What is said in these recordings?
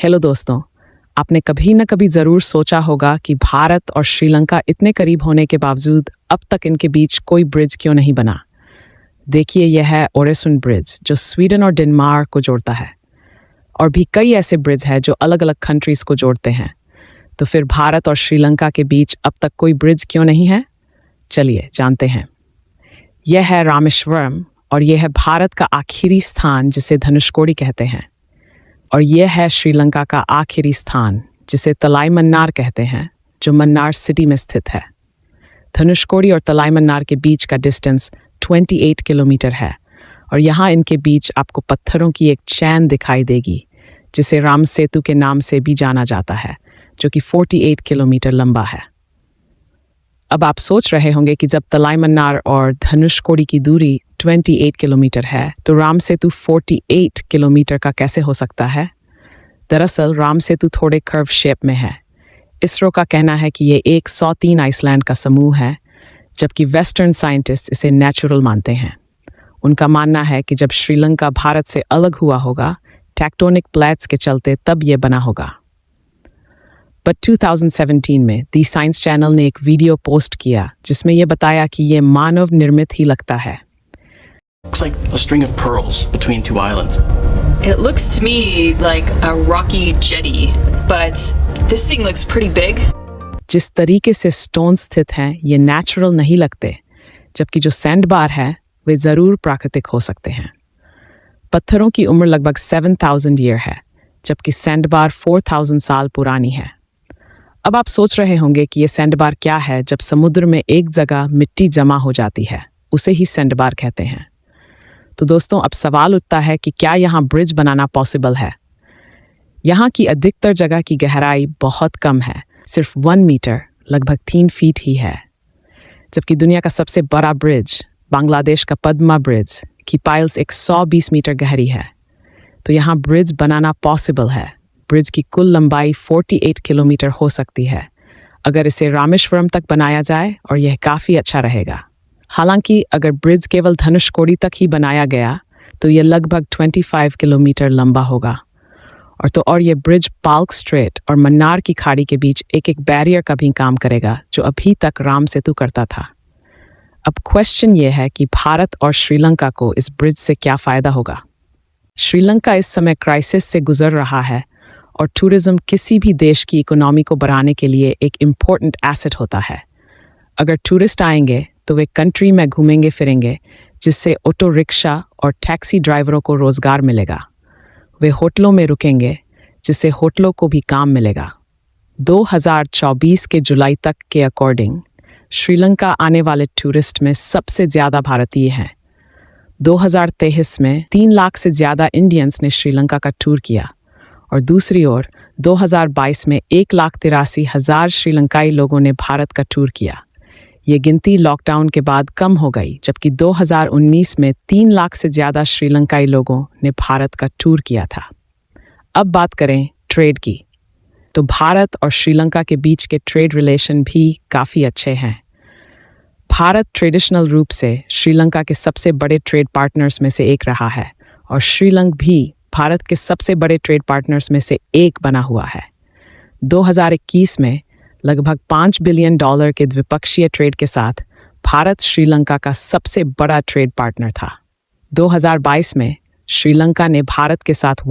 Hello दोस्तों, आपने कभी न कभी ज़रूर सोचा होगा कि भारत और श्रीलंका इतने करीब होने के बावजूद अब तक इनके बीच कोई ब्रिज क्यों नहीं बना। देखिए, यह है ओरेसुन ब्रिज जो स्वीडन और डेनमार्क को जोड़ता है। और भी कई ऐसे ब्रिज हैं जो अलग अलग कंट्रीज को जोड़ते हैं। तो फिर भारत और श्रीलंका के बीच अब तक कोई ब्रिज क्यों नहीं है? चलिए जानते हैं। यह है रामेश्वरम और यह है भारत का आखिरी स्थान जिसे धनुषकोडी कहते हैं। और यह है श्रीलंका का आखिरी स्थान जिसे तलाईमन्नार कहते हैं, जो मन्नार सिटी में स्थित है। धनुषकोडी और तलाईमन्नार के बीच का डिस्टेंस 28 किलोमीटर है और यहाँ इनके बीच आपको पत्थरों की एक चैन दिखाई देगी जिसे राम सेतु के नाम से भी जाना जाता है, जो कि 48 किलोमीटर लंबा है। अब आप सोच रहे होंगे कि जब तलाईमन्नार और धनुषकोडी की दूरी 28 किलोमीटर है तो राम सेतु 48 किलोमीटर का कैसे हो सकता है? दरअसल राम सेतु थोड़े कर्व शेप में है। इसरो का कहना है कि ये एक 103 आइसलैंड का समूह है, जबकि वेस्टर्न साइंटिस्ट इसे नेचुरल मानते हैं। उनका मानना है कि जब श्रीलंका भारत से अलग हुआ होगा, टेक्टोनिक प्लेट्स के चलते तब ये बना होगा। बट 2017 में दी साइंस चैनल ने एक वीडियो पोस्ट किया जिसमें यह बताया कि ये मानव निर्मित ही लगता है। Looks like a string of pearls between two islands. It looks to me like a rocky jetty, but this thing looks pretty big. जिस तरीके से स्टोन स्थित हैं ये नेचुरल नहीं लगते, जबकि जो सैंड बार है वे ज़रूर प्राकृतिक हो सकते हैं। पत्थरों की उम्र लगभग 7000 ईयर है, जबकि सैंड बार 4000 साल पुरानी है। अब आप सोच रहे होंगे कि ये सैंड बार क्या है। जब समुद्र में एक जगह मिट्टी जमा हो जाती है उसे ही सैंड बार कहते हैं। तो दोस्तों, अब सवाल उठता है कि क्या यहाँ ब्रिज बनाना पॉसिबल है? यहाँ की अधिकतर जगह की गहराई बहुत कम है, सिर्फ 1 मीटर लगभग 3 फीट ही है। जबकि दुनिया का सबसे बड़ा ब्रिज बांग्लादेश का पद्मा ब्रिज की पाइल्स 120 मीटर गहरी है। तो यहाँ ब्रिज बनाना पॉसिबल है। ब्रिज की कुल लंबाई 48 किलोमीटर हो सकती है अगर इसे रामेश्वरम तक बनाया जाए, और यह काफ़ी अच्छा रहेगा। हालांकि अगर ब्रिज केवल धनुषकोडी तक ही बनाया गया तो यह लगभग 25 किलोमीटर लंबा होगा। और यह ब्रिज पाल्क स्ट्रेट और मन्नार की खाड़ी के बीच एक बैरियर का भी काम करेगा, जो अभी तक राम सेतु करता था। अब क्वेश्चन ये है कि भारत और श्रीलंका को इस ब्रिज से क्या फ़ायदा होगा? श्रीलंका इस समय क्राइसिस से गुजर रहा है और टूरिज्म किसी भी देश की इकोनॉमी को बढ़ाने के लिए एक इम्पोर्टेंट एसेट होता है। अगर टूरिस्ट आएंगे तो वे कंट्री में घूमेंगे फिरेंगे, जिससे ऑटो रिक्शा और टैक्सी ड्राइवरों को रोज़गार मिलेगा। वे होटलों में रुकेंगे, जिससे होटलों को भी काम मिलेगा। 2024 के जुलाई तक के अकॉर्डिंग श्रीलंका आने वाले टूरिस्ट में सबसे ज़्यादा भारतीय हैं। 2023 में 3 लाख से ज़्यादा इंडियंस ने श्रीलंका का टूर किया और दूसरी ओर 2022 में 1,83,000 श्रीलंकाई लोगों ने भारत का टूर किया। ये गिनती लॉकडाउन के बाद कम हो गई, जबकि 2019 में 3 लाख से ज़्यादा श्रीलंकाई लोगों ने भारत का टूर किया था। अब बात करें ट्रेड की, तो भारत और श्रीलंका के बीच के ट्रेड रिलेशन भी काफ़ी अच्छे हैं। भारत ट्रेडिशनल रूप से श्रीलंका के सबसे बड़े ट्रेड पार्टनर्स में से एक रहा है और श्रीलंका भी भारत के सबसे बड़े ट्रेड पार्टनर्स में से एक बना हुआ है। 2021 में लगभग $5 बिलियन के द्विपक्षीय ट्रेड के साथ भारत श्रीलंका का सबसे बड़ा ट्रेड पार्टनर था। 2022 में श्रीलंका ने भारत के साथ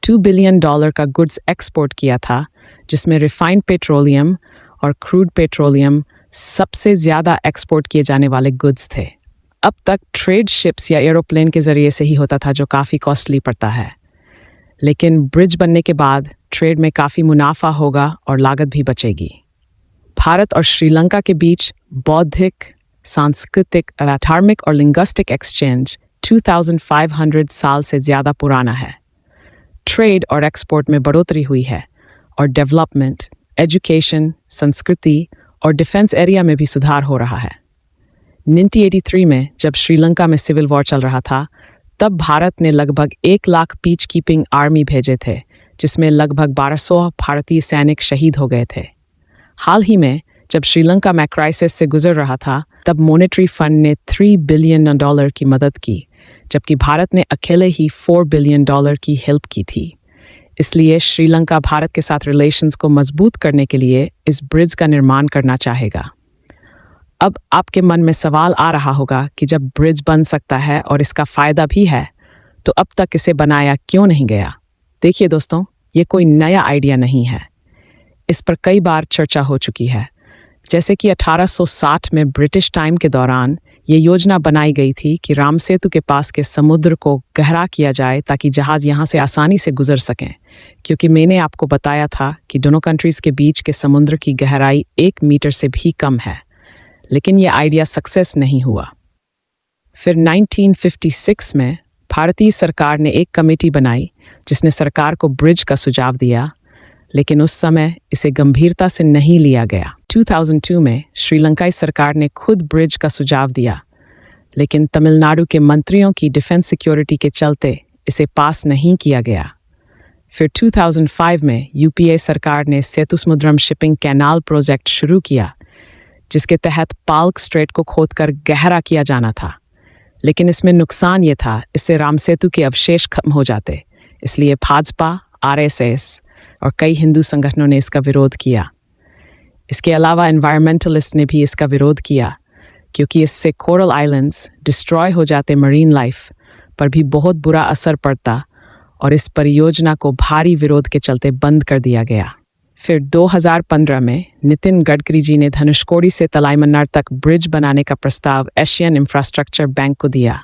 $2 बिलियन का गुड्स एक्सपोर्ट किया था, जिसमें रिफाइंड पेट्रोलियम और क्रूड पेट्रोलियम सबसे ज़्यादा एक्सपोर्ट किए जाने वाले गुड्स थे। अब तक ट्रेड शिप्स या एरोप्लेन के ज़रिए से ही होता था, जो काफ़ी कॉस्टली पड़ता है। लेकिन ब्रिज बनने के बाद ट्रेड में काफ़ी मुनाफा होगा और लागत भी बचेगी। भारत और श्रीलंका के बीच बौद्धिक, सांस्कृतिक, धार्मिक और लिंग्विस्टिक एक्सचेंज 2500 साल से ज़्यादा पुराना है। ट्रेड और एक्सपोर्ट में बढ़ोतरी हुई है और डेवलपमेंट, एजुकेशन, संस्कृति और डिफेंस एरिया में भी सुधार हो रहा है। 1983 में जब श्रीलंका में सिविल वॉर चल रहा था, तब भारत ने लगभग 1 लाख पीस कीपिंग आर्मी भेजे थे, जिसमें लगभग 1200 भारतीय सैनिक शहीद हो गए थे। हाल ही में जब श्रीलंका में क्राइसिस से गुजर रहा था, तब मॉनेटरी फंड ने $3 बिलियन की मदद की, जबकि भारत ने अकेले ही $4 बिलियन की हेल्प की थी। इसलिए श्रीलंका भारत के साथ रिलेशंस को मजबूत करने के लिए इस ब्रिज का निर्माण करना चाहेगा। अब आपके मन में सवाल आ रहा होगा कि जब ब्रिज बन सकता है और इसका फायदा भी है, तो अब तक इसे बनाया क्यों नहीं गया? देखिए दोस्तों, ये कोई नया आइडिया नहीं है। इस पर कई बार चर्चा हो चुकी है। जैसे कि 1860 में ब्रिटिश टाइम के दौरान ये योजना बनाई गई थी कि राम सेतु के पास के समुद्र को गहरा किया जाए ताकि जहाज़ यहाँ से आसानी से गुजर सकें, क्योंकि मैंने आपको बताया था कि दोनों कंट्रीज़ के बीच के समुद्र की गहराई 1 मीटर से भी कम है। लेकिन यह आइडिया सक्सेस नहीं हुआ। फिर 1956 में भारतीय सरकार ने एक कमेटी बनाई जिसने सरकार को ब्रिज का सुझाव दिया, लेकिन उस समय इसे गंभीरता से नहीं लिया गया। 2002 में श्रीलंकाई सरकार ने खुद ब्रिज का सुझाव दिया, लेकिन तमिलनाडु के मंत्रियों की डिफेंस सिक्योरिटी के चलते इसे पास नहीं किया गया। फिर 2005 में यूपीए सरकार ने सेतुसमुद्रम शिपिंग कैनाल प्रोजेक्ट शुरू किया, जिसके तहत पाल्क स्ट्रेट को खोदकर गहरा किया जाना था। लेकिन इसमें नुकसान ये था, इससे राम सेतु के अवशेष खत्म हो जाते। इसलिए भाजपा, आरएसएस और कई हिंदू संगठनों ने इसका विरोध किया। इसके अलावा एनवायरमेंटलिस्ट ने भी इसका विरोध किया, क्योंकि इससे कोरल आइलैंड्स डिस्ट्रॉय हो जाते, मरीन लाइफ पर भी बहुत बुरा असर पड़ता और इस परियोजना को भारी विरोध के चलते बंद कर दिया गया। फिर 2015 में नितिन गडकरी जी ने धनुषकोडी से तलाईमन्नार तक ब्रिज बनाने का प्रस्ताव एशियन इंफ्रास्ट्रक्चर बैंक को दिया,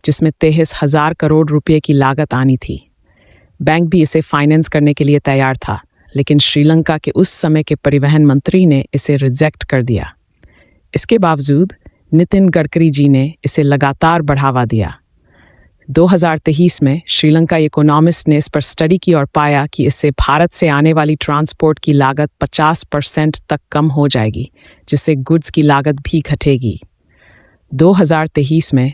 जिसमें 23,000 करोड़ रुपए की लागत आनी थी। बैंक भी इसे फाइनेंस करने के लिए तैयार था, लेकिन श्रीलंका के उस समय के परिवहन मंत्री ने इसे रिजेक्ट कर दिया। इसके बावजूद नितिन गडकरी जी ने इसे लगातार बढ़ावा दिया। 2023 में श्रीलंका इकोनॉमिस्ट ने इस पर स्टडी की और पाया कि इससे भारत से आने वाली ट्रांसपोर्ट की लागत 50% तक कम हो जाएगी, जिससे गुड्स की लागत भी घटेगी। 2023 में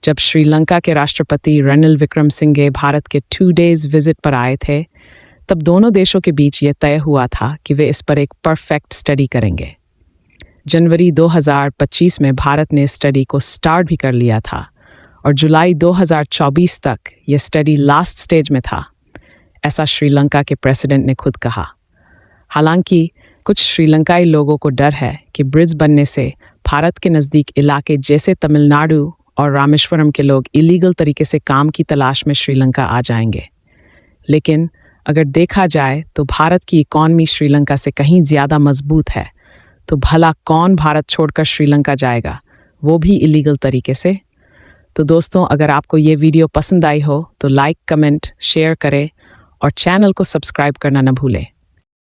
जब श्रीलंका के राष्ट्रपति रनिल विक्रमसिंघे भारत के 2 डेज विजिट पर आए थे, तब दोनों देशों के बीच ये तय हुआ था कि वे इस पर एक परफेक्ट स्टडी करेंगे। जनवरी 2025 में भारत ने स्टडी को स्टार्ट भी कर लिया था और जुलाई 2024 तक यह स्टडी लास्ट स्टेज में था, ऐसा श्रीलंका के प्रेसिडेंट ने खुद कहा। हालांकि कुछ श्रीलंकाई लोगों को डर है कि ब्रिज बनने से भारत के नज़दीक इलाके जैसे तमिलनाडु और रामेश्वरम के लोग इलीगल तरीके से काम की तलाश में श्रीलंका आ जाएंगे। लेकिन अगर देखा जाए तो भारत की इकॉनमी श्रीलंका से कहीं ज़्यादा मजबूत है, तो भला कौन भारत छोड़कर श्रीलंका जाएगा, वो भी इलीगल तरीके से। तो दोस्तों, अगर आपको ये वीडियो पसंद आई हो तो लाइक, कमेंट, शेयर करें और चैनल को सब्सक्राइब करना न भूलें।